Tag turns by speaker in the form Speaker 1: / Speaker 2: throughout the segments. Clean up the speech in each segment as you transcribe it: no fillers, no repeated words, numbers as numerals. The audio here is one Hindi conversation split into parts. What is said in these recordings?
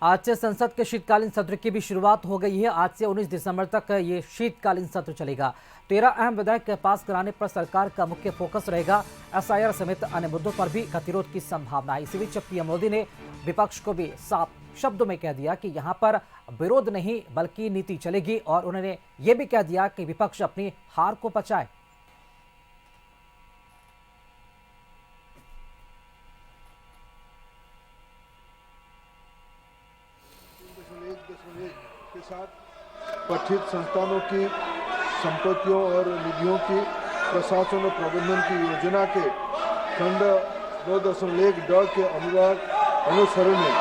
Speaker 1: आज से संसद के शीतकालीन सत्र की भी शुरुआत हो गई है। आज से 19 दिसंबर तक ये शीतकालीन सत्र चलेगा। 13 अहम विधेयक पास कराने पर सरकार का मुख्य फोकस रहेगा। एसआईआर समेत अन्य मुद्दों पर भी गतिरोध की संभावना है। इसी बीच पीएम मोदी ने विपक्ष को भी साफ शब्दों में कह दिया कि यहाँ पर विरोध नहीं बल्कि नीति चलेगी, और उन्होंने ये भी कह दिया कि विपक्ष अपनी हार को पचाए।
Speaker 2: के साथ पठित संस्थानों की संपत्तियों और निधियों की प्रशासन और प्रबंधन की योजना के खंड 2.1 के अनुसरण में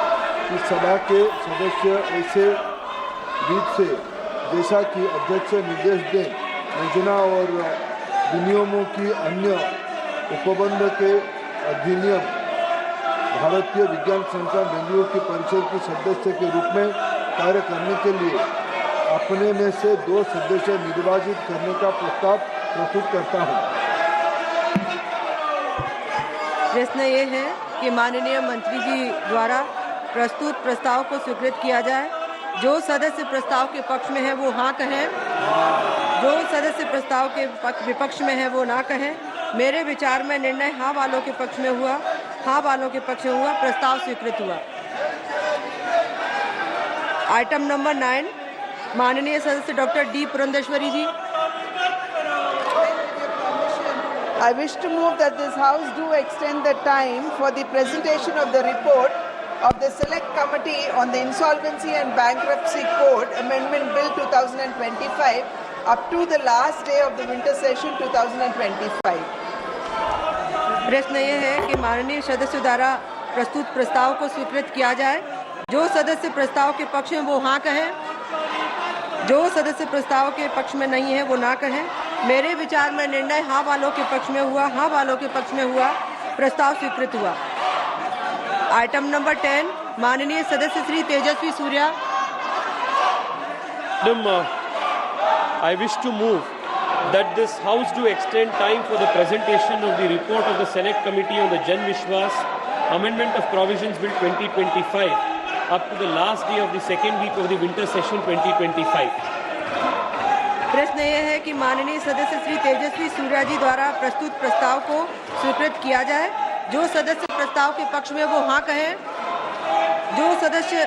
Speaker 2: इस सभा के सदस्य ऐसे रीत से जैसा कि अध्यक्ष निर्देश दें योजना और विनियमों की अन्य उपबंध के अधिनियम भारतीय विज्ञान संस्थान बेंगलुरु की परिषद की सदस्य के रूप में कार्य करने के लिए अपने में से 2 सदस्य निर्वाचित करने का प्रस्ताव प्रस्तुत करता हूं।
Speaker 3: प्रश्न ये है कि माननीय मंत्री जी द्वारा प्रस्तुत प्रस्ताव को स्वीकृत किया जाए। जो सदस्य प्रस्ताव के पक्ष में है वो हाँ कहें, जो सदस्य प्रस्ताव के विपक्ष में है वो ना कहें। मेरे विचार में निर्णय हाँ वालों के पक्ष में हुआ, हाँ वालों के पक्ष में हुआ, प्रस्ताव स्वीकृत हुआ। आइटम नंबर 9, माननीय सदस्य doctor D Purandeswari ji.
Speaker 4: I wish to move that this House do extend the time for the presentation of the report of the Select Committee on the Insolvency and Bankruptcy Code Amendment Bill 2025 up to the last day of the winter session 2025.
Speaker 3: प्रश्न ये है कि माननीय सदस्य द्वारा प्रस्तुत प्रस्ताव को स्वीकृत किया जाए। जो सदस्य प्रस्ताव के पक्ष में वो हाँ कहें, जो सदस्य प्रस्ताव के पक्ष में नहीं है वो ना कहें। मेरे विचार में निर्णय हाँ वालों के पक्ष में हुआ, हाँ वालों के पक्ष में हुआ, प्रस्ताव स्वीकृत हुआ। आइटम नंबर 10, माननीय सदस्य Shri Tejasvi Surya.
Speaker 5: I wish to move that this House do extend time for the presentation of the report of the Select Committee on the Jan Vishwas Amendment of Provisions Bill 2025 up to the last day of the second week of the winter session 2025.
Speaker 3: प्रश्न यह है कि माननीय सदस्य श्री तेजस्वी सूर्या जी द्वारा प्रस्तुत प्रस्ताव को स्वीकृत किया जाए। जो सदस्य प्रस्ताव के पक्ष में वो हाँ कहें, जो सदस्य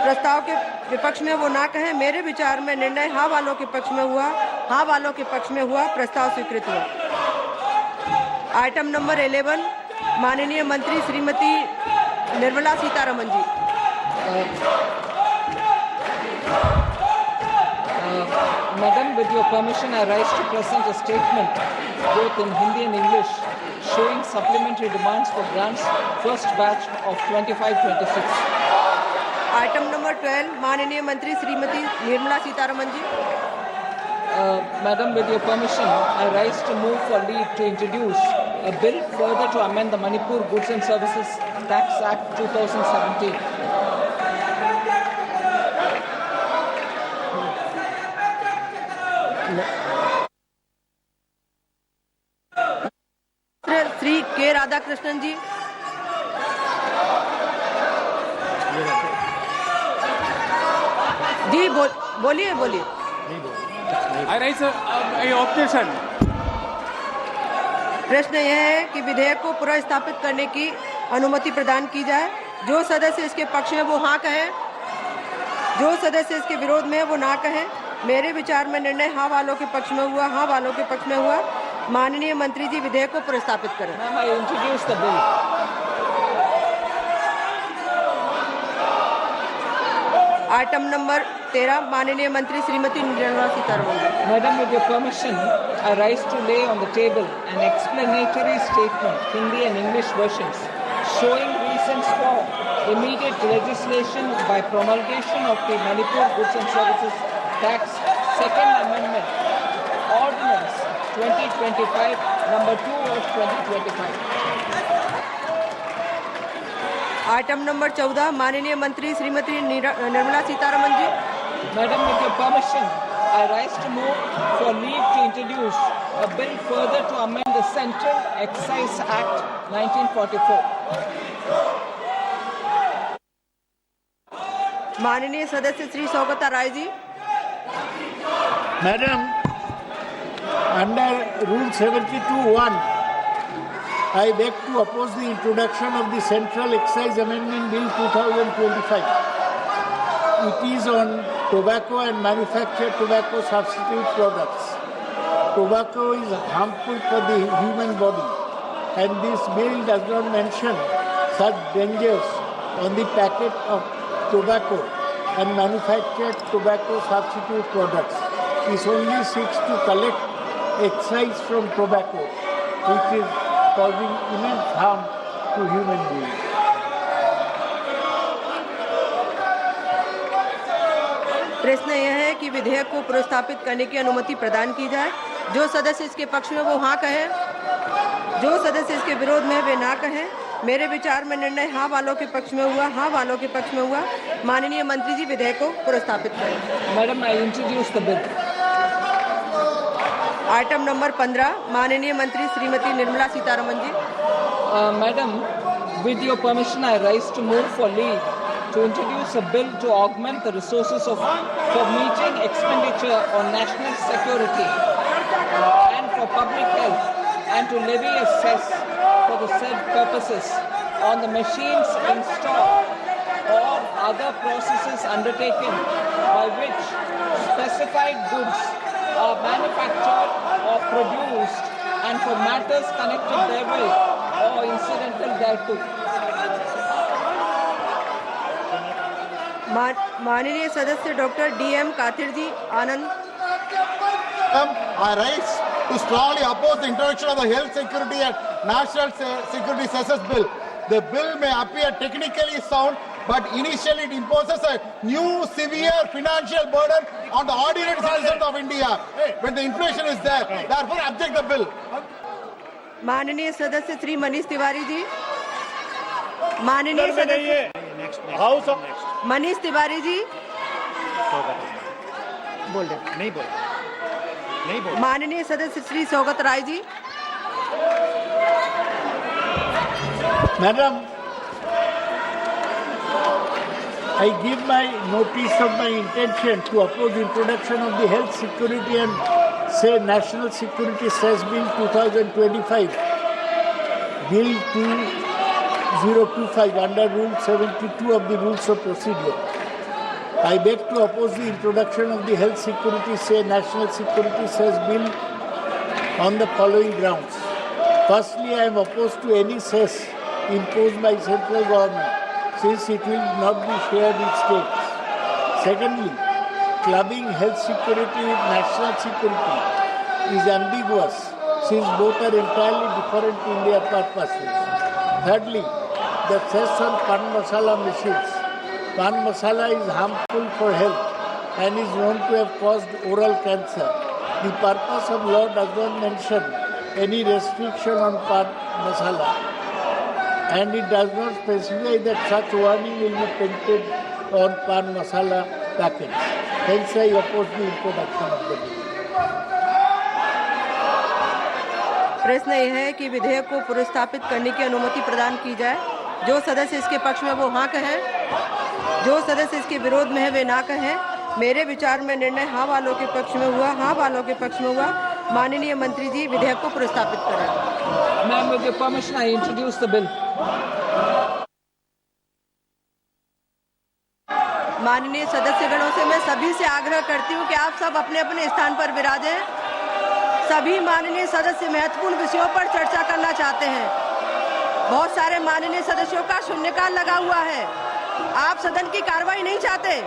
Speaker 3: प्रस्ताव के विपक्ष में वो ना कहें। मेरे विचार में निर्णय हाँ वालों के पक्ष में हुआ, हाँ वालों के पक्ष में हुआ, प्रस्ताव स्वीकृत हुआ। आइटम नंबर 11, माननीय मंत्री श्रीमती निर्मला सीतारमन जी।
Speaker 6: Madam, with your permission, I rise to present a statement both in Hindi and English showing supplementary demands for grants first batch of 25-26.
Speaker 3: Item number 12, माननीय मंत्री श्रीमती निर्मला सीतारमन जी।
Speaker 6: Madam, with your permission, I rise to move for leave to introduce a bill further to amend the Manipur Goods and Services Tax Act 2017.
Speaker 3: Shri के राधाकृष्णन जी। जी बोलिए बोलिए।
Speaker 7: I raise an objection.
Speaker 3: प्रश्न यह है कि विधेयक को पुनर्स्थापित करने की अनुमति प्रदान की जाए। जो सदस्य इसके पक्ष में वो हाँ कहें, जो सदस्य इसके विरोध में वो ना कहें। मेरे विचार में निर्णय हाँ वालों के पक्ष में हुआ, हाँ वालों के पक्ष में हुआ। माननीय मंत्री जी विधेयक को पुनर्स्थापित करें।
Speaker 6: Ma'am, I introduce the bill.
Speaker 3: Item number 13, माननीय मंत्री श्रीमती निर्मला सीतारमन जी।
Speaker 6: Madam, with your permission, I rise to lay on the table an explanatory statement, Hindi and English versions, showing reasons for immediate legislation by promulgation of the Manipur Goods and Services Tax Second Amendment, Ordinance 2025, number 2 of 2025.
Speaker 3: Item number 14, माननीय मंत्री श्रीमती निर्मला सीतारमन जी।
Speaker 6: Madam, with your permission, I rise to move for leave to introduce a bill further to amend the Central Excise Act 1944.
Speaker 3: माननीय सदस्य Shri Saugata Rai ji.
Speaker 8: Madam, under Rule 72(1), I beg to oppose the introduction of the Central Excise Amendment Bill 2025. It is on tobacco and manufactured tobacco substitute products. Tobacco is harmful for the human body, and this bill does not mention such dangers on the packet of tobacco and manufactured tobacco substitute products. This only seeks to collect excise from tobacco, which is causing immense harm to human beings.
Speaker 3: प्रश्न यह है कि विधेयक को प्रस्तावित करने की अनुमति प्रदान की जाए। जो सदस्य इसके पक्ष में वो हाँ कहें, जो सदस्य इसके विरोध में वे ना कहें। मेरे विचार में निर्णय हाँ वालों के पक्ष में हुआ, हाँ वालों के पक्ष में हुआ। माननीय मंत्री जी विधेयक को प्रस्तावित करें।
Speaker 6: Madam, I introduce the bill.
Speaker 3: Item number 15 माननीय मंत्री श्रीमती निर्मला सीतारमन जी।
Speaker 6: Madam, with your permission, I rise to move for leave to introduce a bill to augment the resources for meeting expenditure on national security and for public health, and to levy a cess for the said purposes on the machines installed or other processes undertaken by which specified goods are manufactured or produced, and for matters connected therewith or incidental thereto.
Speaker 3: माननीय सदस्य doctor DM Kathir ji Anand.
Speaker 9: I rise to strongly oppose the introduction of the Health Security and National Security Cesses Bill. The bill may appear technically sound, but initially it imposes a new severe financial burden on the ordinary citizens of India when the inflation is there. Therefore, object the bill.
Speaker 3: माननीय सदस्य श्री मनीष तिवारी जी। माननीय सदस्य
Speaker 9: हाउस ऑफ
Speaker 3: मनीष तिवारी जी बोल रहे
Speaker 9: नहीं बोल
Speaker 3: माननीय सदस्य Shri Saugata Rai ji.
Speaker 8: Madam, I give my notice of my intention to oppose introduction of the Health Security and National Security Cess Bill 2025, Bill 2025 under Rule 72 of the Rules of Procedure. I beg to oppose the introduction of the Health Security National Security Cess Bill on the following grounds. Firstly, I am opposed to any cess imposed by central government, since it will not be shared with states. Secondly, clubbing health security with national security is ambiguous, since both are entirely different in their purposes. Thirdly, the cess on pan masala machines. Pan masala is harmful for health and is known to have caused oral cancer. The purpose of law does not mention any restriction on pan masala, and it does not specify that such warning will be painted on pan masala packets. Hence, I oppose the introduction of the bill.
Speaker 3: प्रश्न यह है कि विधेयक को पुरस्तापित करने की अनुमति प्रदान की जाए। जो सदस्य इसके पक्ष में वो हाँ कहें, जो सदस्य इसके विरोध में है वे ना कहें। मेरे विचार में निर्णय हाँ वालों के पक्ष में हुआ, हाँ वालों के पक्ष में हुआ। माननीय मंत्री जी विधेयक को पुरस्तापित करें।
Speaker 6: Ma'am, with your permission, I introduce the bill.
Speaker 3: माननीय सदस्यगणों से मैं सभी से आग्रह करती हूं कि आप सब अपने अपने स्थान पर विराजें। सभी माननीय सदस्य महत्वपूर्ण विषयों पर चर्चा करना चाहते हैं। बहुत सारे माननीय सदस्यों का शून्यकाल लगा हुआ है। आप सदन की कार्रवाई नहीं चाहते,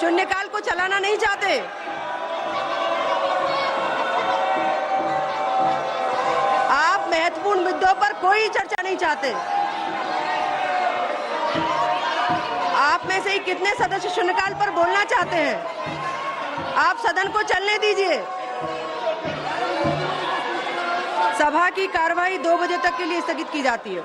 Speaker 3: शून्यकाल को चलाना नहीं चाहते। आप महत्वपूर्ण मुद्दों पर कोई चर्चा नहीं चाहते। आप में से ही कितने सदस्य शून्यकाल पर बोलना चाहते हैं? आप सदन को चलने दीजिए। सभा की कार्यवाही 2 बजे तक के लिए स्थगित की जाती है।